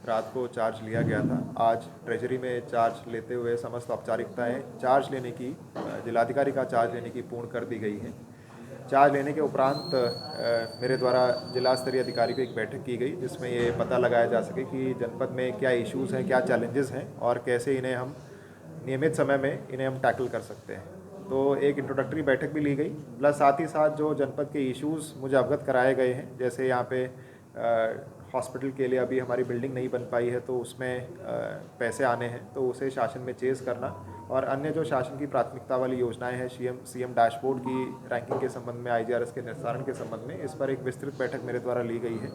रात को चार्ज लिया गया था। आज ट्रेजरी में चार्ज लेते हुए समस्त औपचारिकताएं चार्ज लेने की जिलाधिकारी का चार्ज लेने की पूर्ण कर दी गई है। चार्ज लेने के उपरांत मेरे द्वारा जिला स्तरीय अधिकारी की एक बैठक की गई, जिसमें ये पता लगाया जा सके कि जनपद में क्या इश्यूज़ हैं, क्या चैलेंजेस हैं और कैसे इन्हें हम नियमित समय में इन्हें हम टैकल कर सकते हैं। तो एक इंट्रोडक्टरी बैठक भी ली गई, प्लस साथ ही साथ जो जनपद के इश्यूज़ मुझे अवगत कराए गए हैं, जैसे यहाँ पे हॉस्पिटल के लिए अभी हमारी बिल्डिंग नहीं बन पाई है तो उसमें पैसे आने हैं, तो उसे शासन में चेज़ करना, और अन्य जो शासन की प्राथमिकता वाली योजनाएं हैं, सीएम डैशबोर्ड की रैंकिंग के संबंध में, आईजीआरएस के निर्धारण के संबंध में, इस पर एक विस्तृत बैठक मेरे द्वारा ली गई है।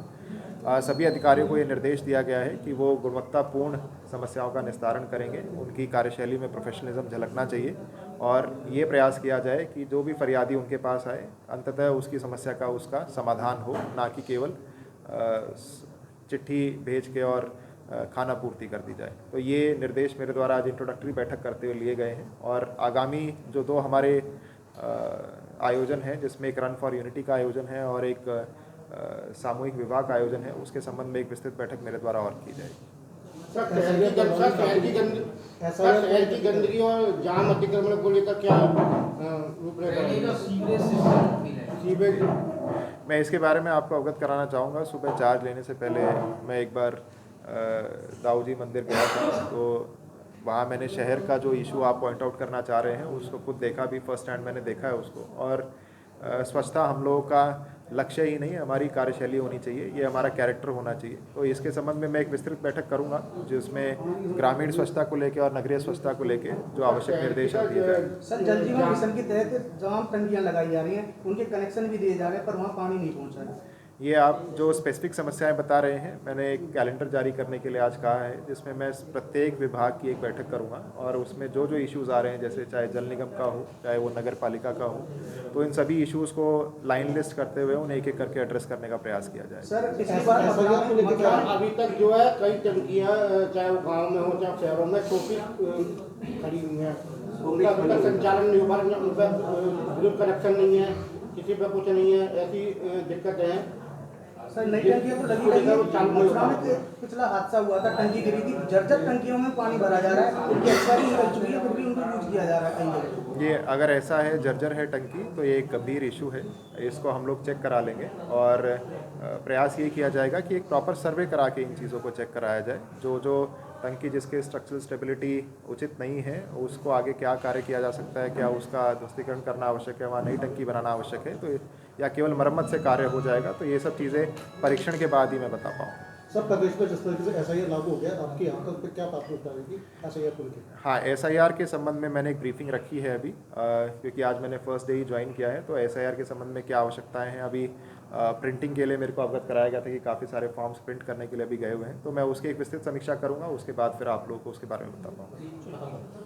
सभी अधिकारियों को ये निर्देश दिया गया है कि वो गुणवत्तापूर्ण समस्याओं का निस्तारण करेंगे। उनकी कार्यशैली में प्रोफेशनलिज्म झलकना चाहिए और ये प्रयास किया जाए कि जो भी फरियादी उनके पास आए, अंततः उसकी समस्या का उसका समाधान हो, ना कि केवल चिट्ठी भेज के और खाना पूर्ति कर दी जाए। तो ये निर्देश मेरे द्वारा आज इंट्रोडक्टरी बैठक करते हुए लिए गए हैं, और आगामी जो दो हमारे आयोजन है, जिसमें एक रन फॉर यूनिटी का आयोजन है और एक सामूहिक विवाह का आयोजन है, उसके संबंध में एक विस्तृत बैठक मेरे द्वारा और की जाएगी। शहर की गंदगी और जाम अतिक्रमण को लेकर क्या सीवेज? मैं इसके बारे में आपको अवगत कराना चाहूँगा। सुबह चार्ज लेने से पहले मैं एक बार दाऊ जी मंदिर गया था, तो वहाँ मैंने शहर का जो इशू आप पॉइंट आउट करना चाह रहे हैं उसको खुद देखा भी, फर्स्ट हैंड मैंने देखा है उसको। और स्वच्छता हम लोगों का लक्ष्य ही नहीं, हमारी कार्यशैली होनी चाहिए, ये हमारा कैरेक्टर होना चाहिए। तो इसके संबंध में मैं एक विस्तृत बैठक करूंगा, जिसमें ग्रामीण स्वच्छता को लेकर और नगरीय स्वच्छता को लेकर जो आवश्यक निर्देश दिए जाए। सर, जल जीवन मिशन के तहत जहाँ टंकियाँ लगाई जा रही हैं, उनके कनेक्शन भी दिए जा रहे हैं, पर वहाँ पानी नहीं पहुँच रहा है। ये आप जो स्पेसिफिक समस्याएं बता रहे हैं, मैंने एक कैलेंडर जारी करने के लिए आज कहा है, जिसमें मैं प्रत्येक विभाग की एक बैठक करूंगा और उसमें जो जो इश्यूज़ आ रहे हैं, जैसे चाहे जल निगम का हो, चाहे वो नगर पालिका का हो, तो इन सभी इश्यूज़ को लाइन लिस्ट करते हुए उन्हें एक एक करके एड्रेस करने का प्रयास किया जाए। सर, पिछली बार अभी तक जो है कई टंकियाँ, चाहे वो गाँव में हो चाहे शहरों में, छोटी खड़ी हुई हैं, उनका अभी तक संचालन नहीं हो पा रहा, उनका कनेक्शन नहीं है, किसी पे कुछ नहीं है, ऐसी दिक्कतें हैं। सर, नई टंकियाँ तो लगी रही है। मथुरा में पिछला हादसा हुआ था, टंकी गिरी थी, जर्जर टंकियों में पानी भरा जा रहा है, उनकी एक्सपायरी निकल चुकी है, फिर भी उनको यूज किया जा रहा है कई जगह। ये अगर ऐसा है, जर्जर है टंकी, तो ये एक गंभीर इशू है, इसको हम लोग चेक करा लेंगे और प्रयास ये किया जाएगा कि एक प्रॉपर सर्वे करा के इन चीज़ों को चेक कराया जाए। जो जो टंकी जिसके स्ट्रक्चरल स्टेबिलिटी उचित नहीं है, उसको आगे क्या कार्य किया जा सकता है, क्या उसका ध्वस्तीकरण करना आवश्यक है, वहाँ नई टंकी बनाना आवश्यक है, तो या केवल मरम्मत से कार्य हो जाएगा, तो ये सब चीज़ें परीक्षण के बाद ही मैं बता पाऊँ। सर, प्रदेश में जिस तरीके से एसआईआर लागू हो गया, आपके यहाँ पर क्या प्राथमिकता रहेगी एसआईआर को लेकर? हाँ, एसआईआर के संबंध में मैंने एक ब्रीफिंग रखी है अभी, क्योंकि आज मैंने फर्स्ट डे ही ज्वाइन किया है, तो एसआईआर के संबंध में क्या आवश्यकताएं हैं, अभी प्रिंटिंग के लिए मेरे को अवगत कराया गया था कि काफ़ी सारे फॉर्म्स प्रिंट करने के लिए अभी गए हुए हैं, तो मैं उसकी एक विस्तृत समीक्षा करूंगा, उसके बाद फिर आप लोगों को उसके बारे में बता पाऊँगा।